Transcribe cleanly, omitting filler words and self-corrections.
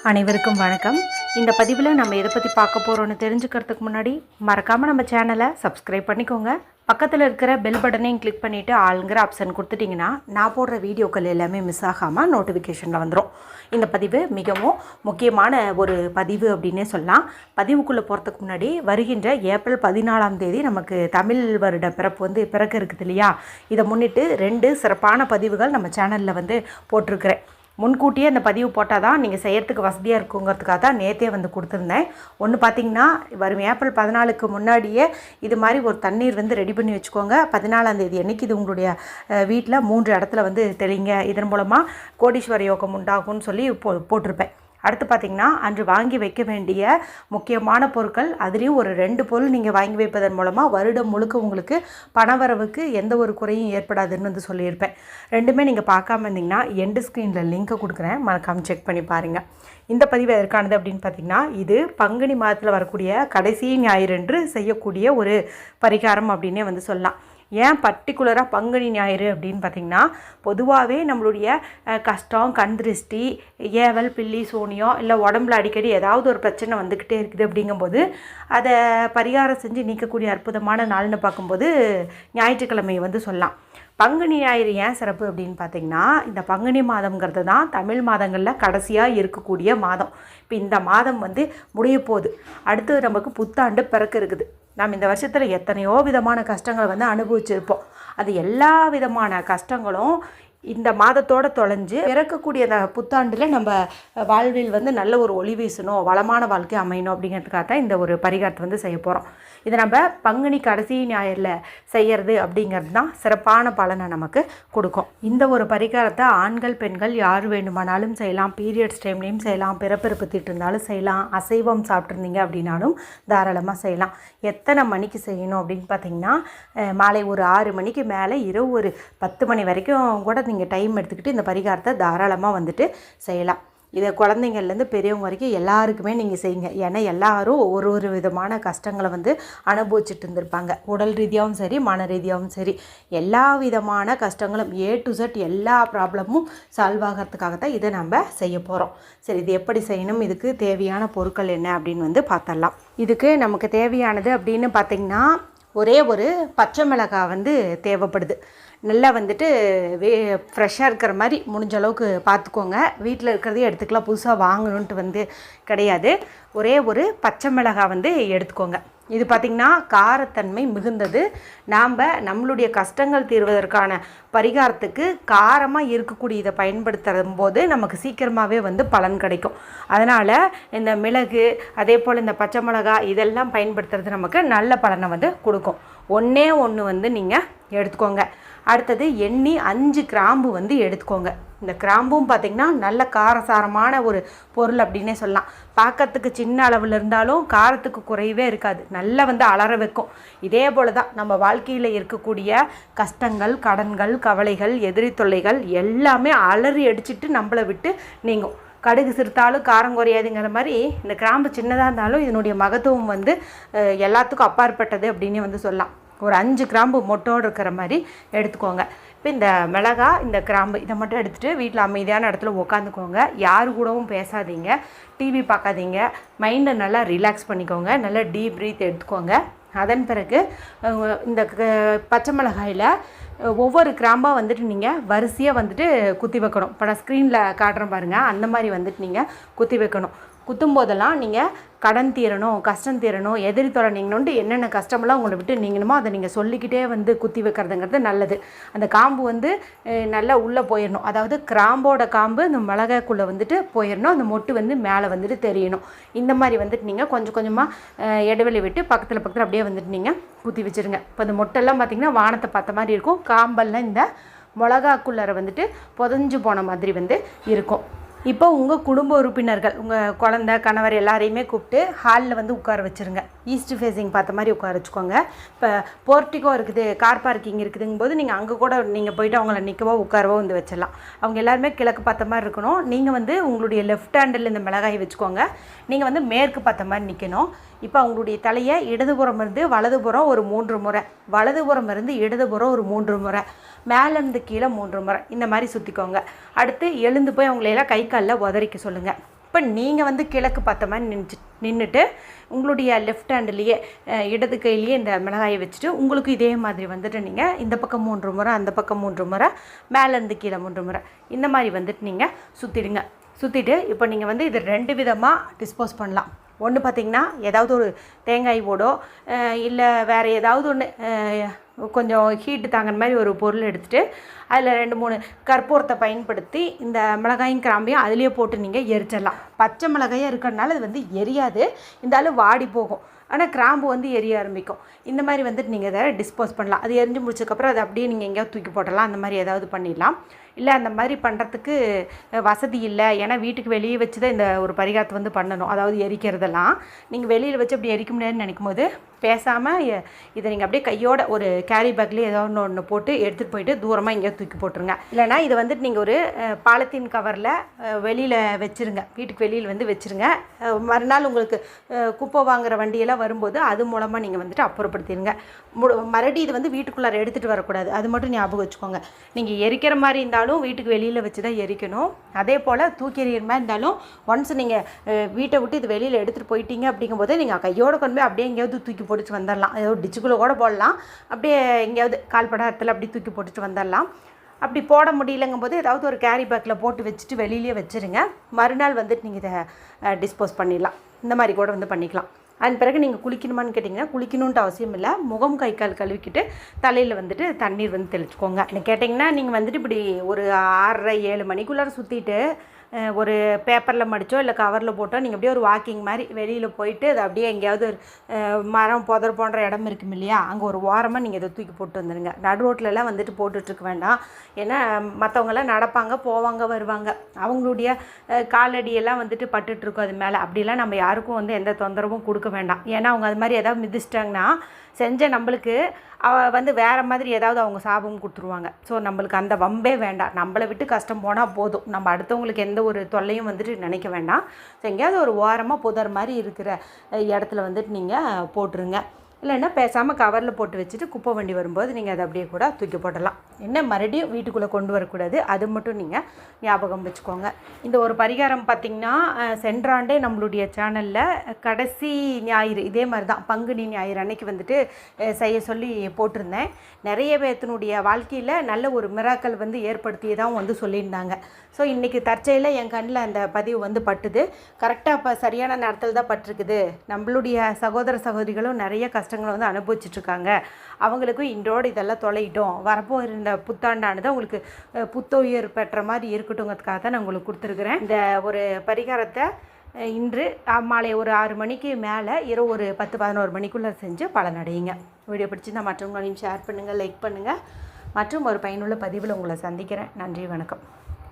அனைவருக்கும் வணக்கம். இந்த பதிவில் நம்ம எதை பற்றி பார்க்க போகிறோன்னு தெரிஞ்சுக்கிறதுக்கு முன்னாடி மறக்காமல் நம்ம சேனலை சப்ஸ்கிரைப் பண்ணிக்கோங்க. பக்கத்தில் இருக்கிற பெல் பட்டனையும் கிளிக் பண்ணிவிட்டு ஆளுங்கிற ஆப்ஷன் கொடுத்துட்டிங்கன்னா நான் போடுற வீடியோக்கள் எல்லாமே மிஸ் ஆகாமல் நோட்டிஃபிகேஷனில் வந்துடும். இந்த பதிவு மிகவும் முக்கியமான ஒரு பதிவு அப்படின்னே சொல்லலாம். பதிவுக்குள்ளே போகிறதுக்கு முன்னாடி வருகின்ற ஏப்ரல் 14 நமக்கு தமிழ் வருட பிறப்பு பிறக்க இருக்குது இல்லையா? இதை முன்னிட்டு 2 சிறப்பான பதிவுகள் நம்ம சேனலில் போட்டிருக்கிறேன். முன்கூட்டியே அந்த பதிவு போட்டால் தான் நீங்கள் செய்கிறதுக்கு வசதியாக இருக்குங்கிறதுக்காக தான் நேற்றே கொடுத்துருந்தேன். ஒன்று பார்த்திங்கன்னா, வரும் ஏப்ரல் 14க்கு முன்னாடியே இது மாதிரி ஒரு தண்ணீர் ரெடி பண்ணி வச்சுக்கோங்க. 14 அன்றைக்கி இது உங்களுடைய வீட்டில் 3 இடத்துல தெளிங்க. இதன் மூலமாக கோடீஸ்வர யோகம் உண்டாகும்னு சொல்லி போட்டிருப்பேன். அடுத்து பார்த்திங்கன்னா, அன்று வாங்கி வைக்க வேண்டிய முக்கியமான பொருட்கள், அதுலேயும் ஒரு 2 பொருள் நீங்கள் வாங்கி வைப்பதன் மூலமாக வருடம் முழுக்க உங்களுக்கு பணவரவுக்கு எந்த ஒரு குறையும் ஏற்படாதுன்னு சொல்லியிருப்பேன். 2மே நீங்கள் பார்க்காம இருந்தீங்கன்னா எண்டு ஸ்க்ரீனில் லிங்க்கை கொடுக்குறேன், மறக்காமல் செக் பண்ணி பாருங்கள். இந்த பதிவு எதற்கானது அப்படின்னு பார்த்திங்கன்னா, இது பங்குனி மாதத்தில் வரக்கூடிய கடைசி ஞாயிறன்று செய்யக்கூடிய ஒரு பரிகாரம் அப்படின்னே சொல்லலாம். ஏன் பர்டிகுலராக பங்குனி ஞாயிறு அப்படின்னு பார்த்திங்கன்னா, பொதுவாகவே நம்மளுடைய கஷ்டம், கண் திருஷ்டி, ஏவல், பில்லி, சூனியம், இல்லை உடம்புல அடிக்கடி ஏதாவது ஒரு பிரச்சனை வந்துக்கிட்டே இருக்குது அப்படிங்கும்போது அதை பரிகாரம் செஞ்சு நீக்கக்கூடிய அற்புதமான நாள்னு பார்க்கும்போது ஞாயிற்றுக்கிழமை சொல்லலாம். பங்குனி ஞாயிறு ஏன் சிறப்பு அப்படின்னு பார்த்திங்கன்னா, இந்த பங்குனி மாதங்கிறது தான் தமிழ் மாதங்களில் கடைசியாக இருக்கக்கூடிய மாதம். இப்போ இந்த மாதம் முடிய போகுது. அடுத்து நமக்கு புத்தாண்டு பிறக்க இருக்குது. நாம் இந்த வருஷத்தில் எத்தனையோ விதமான கஷ்டங்களை அனுபவிச்சிருப்போம். அது எல்லா விதமான கஷ்டங்களும் இந்த மாதத்தோடு தொலைஞ்சு பிறக்கக்கூடிய அந்த புத்தாண்டில் நம்ம வாழ்வில் நல்ல ஒரு ஒளி வீசணும், வளமான வாழ்க்கை அமையணும் அப்படிங்கிறதுக்காக தான் இந்த ஒரு பரிகாரத்தை செய்ய போகிறோம். இதை நம்ம பங்குனி கடைசி ஞாயிறில் செய்கிறது அப்படிங்கிறது தான் சிறப்பான பலனை நமக்கு கொடுக்கும். இந்த ஒரு பரிகாரத்தை ஆண்கள் பெண்கள் யார் வேண்டுமானாலும் செய்யலாம். பீரியட்ஸ் டைம்லேயும் செய்யலாம், பிறப்பிறப்பு பற்றிட்டு இருந்தாலும் செய்யலாம், அசைவம் சாப்பிட்ருந்தீங்க அப்படின்னாலும் தாராளமாக செய்யலாம். எத்தனை மணிக்கு செய்யணும் அப்படின்னு பார்த்திங்கன்னா, மாலை ஒரு 6 மணிக்கு மேலே இரவு ஒரு 10 மணி வரைக்கும் கூட நீங்கள் டைம் எடுத்துக்கிட்டு இந்த பரிகாரத்தை தாராளமாக செய்யலாம். இதை குழந்தைங்கள்லேருந்து பெரியவங்க வரைக்கும் எல்லாருக்குமே நீங்கள் செய்யுங்க. ஏன்னா எல்லாரும் ஒரு விதமான கஷ்டங்களை அனுபவிச்சுட்டு இருந்திருப்பாங்க. உடல் ரீதியாகவும் சரி, மன ரீதியாகவும் சரி, எல்லா விதமான கஷ்டங்களும் A to Z எல்லா ப்ராப்ளமும் சால்வ் ஆகிறதுக்காக தான் இதை நம்ம செய்ய போகிறோம். சரி, இது எப்படி செய்யணும், இதுக்கு தேவையான பொருட்கள் என்ன அப்படின்னு பார்த்துடலாம். இதுக்கு நமக்கு தேவையானது அப்படின்னு பார்த்திங்கன்னா, ஒரே ஒரு பச்சை மிளகாய் தேவைப்படுது. நல்லா ஃப்ரெஷ்ஷாக இருக்கிற மாதிரி முடிஞ்ச அளவுக்கு பார்த்துக்கோங்க. வீட்டில் இருக்கிறதையும் எடுத்துக்கலாம், புதுசாக வாங்கணுன்ட்டு கிடையாது. ஒரே ஒரு பச்சை மிளகாய் எடுத்துக்கோங்க. இது பார்த்திங்கன்னா காரத்தன்மை மிகுந்தது. நாம் நம்மளுடைய கஷ்டங்கள் தீர்வதற்கான பரிகாரத்துக்கு காரமாக இருக்கக்கூடிய இதை பயன்படுத்தும் போது நமக்கு சீக்கிரமாகவே பலன் கிடைக்கும். அதனால் இந்த மிளகு, அதே போல் இந்த பச்சை மிளகாய் இதெல்லாம் பயன்படுத்துறது நமக்கு நல்ல பலனை கொடுக்கும். ஒன்றே ஒன்று நீங்கள் எடுத்துக்கோங்க. அடுத்தது எண்ணி 5 கிராம்பு எடுத்துக்கோங்க. இந்த கிராம்பும் பார்த்திங்கன்னா நல்ல காரசாரமான ஒரு பொருள் அப்படின்னே சொல்லலாம். பார்க்கறதுக்கு சின்ன அளவில் இருந்தாலும் காரத்துக்கு குறையவே இருக்காது. நல்லா அலற வைக்கும். இதே போல் தான் நம்ம வாழ்க்கையில் இருக்கக்கூடிய கஷ்டங்கள், கடன்கள், கவலைகள், எதிரி தொல்லைகள் எல்லாமே அலறி அடிச்சுட்டு நம்மளை விட்டு நீங்கும். கடுகு சிறுத்தாலும் காரம் குறையாதுங்கிற மாதிரி இந்த கிராம்பு சின்னதாக இருந்தாலும் இதனுடைய மகத்துவம் எல்லாத்துக்கும் அப்பாற்பட்டது அப்படின்னு சொல்லலாம். ஒரு 5 கிராம்பு மொட்டோடு இருக்கிற மாதிரி எடுத்துக்கோங்க. இப்போ இந்த மிளகாய், இந்த கிராம்பு இதை மட்டும் எடுத்துகிட்டு வீட்டில் அமைதியான இடத்துல உட்காந்துக்கோங்க. யாரு கூடவும் பேசாதீங்க, டிவி பார்க்காதீங்க, மைண்டை நல்லா ரிலாக்ஸ் பண்ணிக்கோங்க. நல்லா டீப் ப்ரீத் எடுத்துக்கோங்க. அதன் பிறகு இந்த பச்சை மிளகாயில் ஒவ்வொரு கிராம்பாக நீங்கள் வரிசையாக குத்தி வைக்கணும். இப்போ நான் ஸ்க்ரீனில் காட்டுறேன் பாருங்கள், அந்த மாதிரி நீங்கள் குத்தி வைக்கணும். குத்தும் போதெல்லாம் நீங்கள் கடன் தீரணும், கஷ்டம் தீரணும், எதிரி தொலை நீங்கணுன்ட்டு என்னென்ன கஷ்டமெல்லாம் உங்களை விட்டு நீங்கணுமோ அதை நீங்கள் சொல்லிக்கிட்டே குத்தி வைக்கிறதுங்கிறது நல்லது. அந்த காம்பு நல்லா உள்ளே போயிடணும். அதாவது கிராம்போட காம்பு இந்த மிளகாய்க்குள்ளே போயிடணும். அந்த மொட்டு மேலே தெரியணும். இந்த மாதிரி நீங்கள் கொஞ்சம் கொஞ்சமாக இடைவெளி விட்டு பக்கத்தில் அப்படியே நீங்கள் குத்தி வச்சுருங்க. இப்போ அந்த மொட்டெல்லாம் பார்த்திங்கன்னா வானத்தை பார்த்த மாதிரி இருக்கும். காம்பெல்லாம் இந்த மிளகாக்குள்ளே புதஞ்சு போன மாதிரி இருக்கும். இப்போ உங்கள் குடும்ப உறுப்பினர்கள், உங்கள் குழந்தை, கணவர் எல்லாரையுமே கூப்பிட்டு ஹாலில் உட்கார வச்சுருங்க. ஈஸ்ட் ஃபேஸிங் பார்த்த மாதிரி உட்கார வச்சுக்கோங்க. இப்போ போர்ட்டிகோ இருக்குது, கார் பார்க்கிங் இருக்குதுங்கும் போது நீங்கள் அங்கே கூட நீங்கள் போய்ட்டு அவங்கள நிற்கவோ உட்காரவோ வச்சிடலாம். அவங்க எல்லாருமே கிழக்கு பார்த்த மாதிரி இருக்கணும். நீங்கள் உங்களுடைய லெஃப்ட் ஹேண்டில் இந்த மிளகாயை வச்சுக்கோங்க. நீங்கள் மேற்கு பார்த்த மாதிரி நிற்கணும். இப்போ அவங்களுடைய தலையை இடதுபுறம் இருந்து வலதுபுறம் ஒரு 3 முறை, வலதுபுறம் இருந்து இடதுபுறம் ஒரு 3 முறை, மேலேருந்து கீழே 3 முறை இந்த மாதிரி சுற்றிக்கோங்க. அடுத்து எழுந்து போய் அவங்களையெல்லாம் கை காலில் உதறிக்க சொல்லுங்கள். இப்போ நீங்கள் வந்து கிழக்கு பார்த்த மாதிரி நின்றுட்டு உங்களுடைய லெஃப்ட் ஹேண்ட்லேயே இடது கையிலேயே இந்த மிளகாயை வச்சுட்டு உங்களுக்கு இதே மாதிரி வந்துட்டு நீங்கள் இந்த பக்கம் 3 முறை, அந்த பக்கம் 3 முறை, மேலேருந்து கீழே 3 முறை, இந்த மாதிரி வந்துட்டு நீங்கள் சுற்றிடுங்க. சுற்றிட்டு இப்போ நீங்கள் வந்து இது 2 விதமாக டிஸ்போஸ் பண்ணலாம். ஒன்று பார்த்திங்கன்னா ஏதாவது ஒரு தேங்காய் ஓடோ இல்லை வேறு ஏதாவது ஒன்று கொஞ்சம் ஹீட்டு தாங்கிற மாதிரி ஒரு பொருள் எடுத்துகிட்டு அதில் 2-3 கற்பூரத்தை பயன்படுத்தி இந்த மிளகாயும் கிராம்பையும் அதிலே போட்டு நீங்கள் எரிச்சிடலாம். பச்சை மிளகாயாக இருக்கிறதுனால அது வந்து எரியாது, இருந்தாலும் வாடி போகும். ஆனால் கிராம்பு வந்து எரிய ஆரம்பிக்கும். இந்த மாதிரி வந்துட்டு நீங்கள் இதை டிஸ்போஸ் பண்ணலாம். அது எரிஞ்சு முடிச்சதுக்கப்புறம் அதை அப்படியே நீங்கள் எங்கேயாவது தூக்கி போடலாம். அந்த மாதிரி ஏதாவது பண்ணிடலாம். இல்லை அந்த மாதிரி பண்ணுறதுக்கு வசதி இல்லை, ஏன்னா வீட்டுக்கு வெளியே வச்சு தான் இந்த ஒரு பரிகாரத்தை வந்து பண்ணணும். அதாவது எரிக்கிறதெல்லாம் நீங்கள் வெளியில் வச்சு அப்படி எரிக்க முடியாதுன்னு நினைக்கும் போது பேசாமல் இதை நீங்கள் அப்படியே கையோட ஒரு கேரி பேக்லேயே ஏதோ ஒன்று போட்டு எடுத்துகிட்டு போயிட்டு தூரமாக எங்கேயாவது தூக்கி போட்டுருங்க. இல்லைனா இது வந்துட்டு நீங்கள் ஒரு பாலித்தீன் கவரில் வெளியில் வச்சுருங்க, வீட்டுக்கு வெளியில் வந்து வச்சுருங்க. மறுநாள் உங்களுக்கு குப்பை வாங்குகிற வண்டியெல்லாம் வரும்போது அது மூலமாக நீங்கள் வந்துட்டு அப்புறப்படுத்திடுங்க. மறுபடியும் இது வந்து வீட்டுக்குள்ளார எடுத்துகிட்டு வரக்கூடாது, அது மட்டும் ஞாபகம் வச்சுக்கோங்க. நீங்கள் எரிக்கிற மாதிரி இருந்தாலும் வீட்டுக்கு வெளியில் வச்சு தான் எரிக்கணும். அதே போல் தூக்கி எறிகிற மாதிரி இருந்தாலும் ஒன்ஸ் நீங்கள் வீட்டை விட்டு இது வெளியில் எடுத்துகிட்டு போயிட்டீங்க அப்படிங்கும்போது நீங்கள் கையோடு கொண்டு போய் அப்படியே எங்கேயாவது தூக்கி போட்டுட்டு வந்துடலாம். ஏதோ டிச்சுக்குள்ளே கூட போடலாம், அப்படியே எங்கேயாவது கால்படாரத்தில் அப்படி தூக்கி போட்டுட்டு வந்துடலாம். அப்படி போட முடியலங்கும் போது ஏதாவது ஒரு கேரி பேக்கில் போட்டு வச்சுட்டு வெளியிலே வச்சுருங்க. மறுநாள் வந்துட்டு நீங்கள் இதை டிஸ்போஸ் பண்ணிடலாம். இந்த மாதிரி கூட வந்து பண்ணிக்கலாம். அதன் பிறகு நீங்கள் குளிக்கணுமான்னு கேட்டிங்கன்னா குளிக்கணுன்ட்டு அவசியம் இல்லை. முகம் கை கால் கழுவிக்கிட்டு தலையில் வந்துட்டு தண்ணீர் வந்து தெளிச்சுக்கோங்க. என்ன கேட்டிங்கன்னா நீங்கள் வந்துட்டு இப்படி ஒரு 6:30-7 மணிக்குள்ளார சுற்றிட்டு ஒரு பேப்பரில் மடித்தோ இல்லை கவரில் போட்டோ நீங்கள் அப்படியே ஒரு வாக்கிங் மாதிரி வெளியில் போயிட்டு அது அப்படியே எங்கேயாவது மரம் புதர் போன்ற இடம் இருக்கும் இல்லையா, அங்கே ஒரு ஓரமாக நீங்கள் இதை தூக்கி போட்டு வந்துடுங்க. நடு ரோட்லலாம் வந்துட்டு போட்டுட்ருக்க வேண்டாம். ஏன்னா மற்றவங்களாம் நடப்பாங்க, போவாங்க, வருவாங்க, அவங்களுடைய காலடியெல்லாம் வந்துட்டு பட்டுட்ருக்கும் அது மேலே. அப்படிலாம் நம்ம யாருக்கும் வந்து எந்த தொந்தரவும் கொடுக்க வேண்டாம். ஏன்னா அவங்க அது மாதிரி ஏதாவது மிதிச்சிட்டாங்கன்னா செஞ்ச நம்மளுக்கு வந்து வேறு மாதிரி ஏதாவது அவங்க சாபம் கொடுத்துருவாங்க. ஸோ நம்மளுக்கு அந்த வம்பே வேண்டாம். நம்மளை விட்டு கஷ்டம் போனால் போதும், நம்ம அடுத்தவங்களுக்கு எந்த ஒரு தொல்லையும் வந்துட்டு நினைக்க வேண்டாம். ஸோ எங்கேயாவது ஒரு ஓரமாக புதர் மாதிரி இருக்கிற இடத்துல வந்துட்டு நீங்கள் போட்டுருங்க. இல்லைன்னா பேசாமல் கவரில் போட்டு வச்சுட்டு குப்பை வண்டி வரும்போது நீங்கள் அதை அப்படியே கூட தூக்கி போடலாம். என்ன மறுபடியும் வீட்டுக்குள்ளே கொண்டு வரக்கூடாது, அது மட்டும் நீங்கள் ஞாபகம் வச்சுக்கோங்க. இந்த ஒரு பரிகாரம் பார்த்திங்கன்னா சென்ற ஆண்டே நம்மளுடைய சேனலில் கடைசி ஞாயிறு இதே மாதிரி தான் பங்குனி ஞாயிறு அன்னைக்கு வந்துட்டு செய்ய சொல்லி போட்டிருந்தேன். நிறைய பேர்த்தினுடைய வாழ்க்கையில் நல்ல ஒரு மிராக்கள் வந்து ஏற்படுத்தி தான் வந்து சொல்லியிருந்தாங்க. ஸோ இன்றைக்கி தற்செயலில் என் கண்ணில் அந்த பதிவு வந்து பட்டுது. கரெக்டாக இப்போ சரியான நேரத்தில் தான் பட்டிருக்குது. நம்மளுடைய சகோதர சகோதரிகளும் நிறைய கஷ்டங்களை வந்து அனுபவிச்சிட்ருக்காங்க. அவங்களுக்கும் இன்றோடு இதெல்லாம் தொலையிட்டோம், வரப்போ இருந்த புத்தாண்டானது உங்களுக்கு புத்துயிர் பெற்ற மாதிரி இருக்கட்டுங்கிறதுக்காக தான் நான் உங்களுக்கு கொடுத்துருக்குறேன். இந்த ஒரு பரிகாரத்தை இன்று மாலை ஒரு 6 மணிக்கு மேலே இரவு ஒரு 10-11 மணிக்குள்ளே செஞ்சு பலனடையுங்க. வீடியோ பிடிச்சிருந்தால் மற்றவங்களையும் ஷேர் பண்ணுங்கள், லைக் பண்ணுங்கள். மற்றும் ஒரு பயனுள்ள பதிவில் உங்களை சந்திக்கிறேன். நன்றி, வணக்கம்.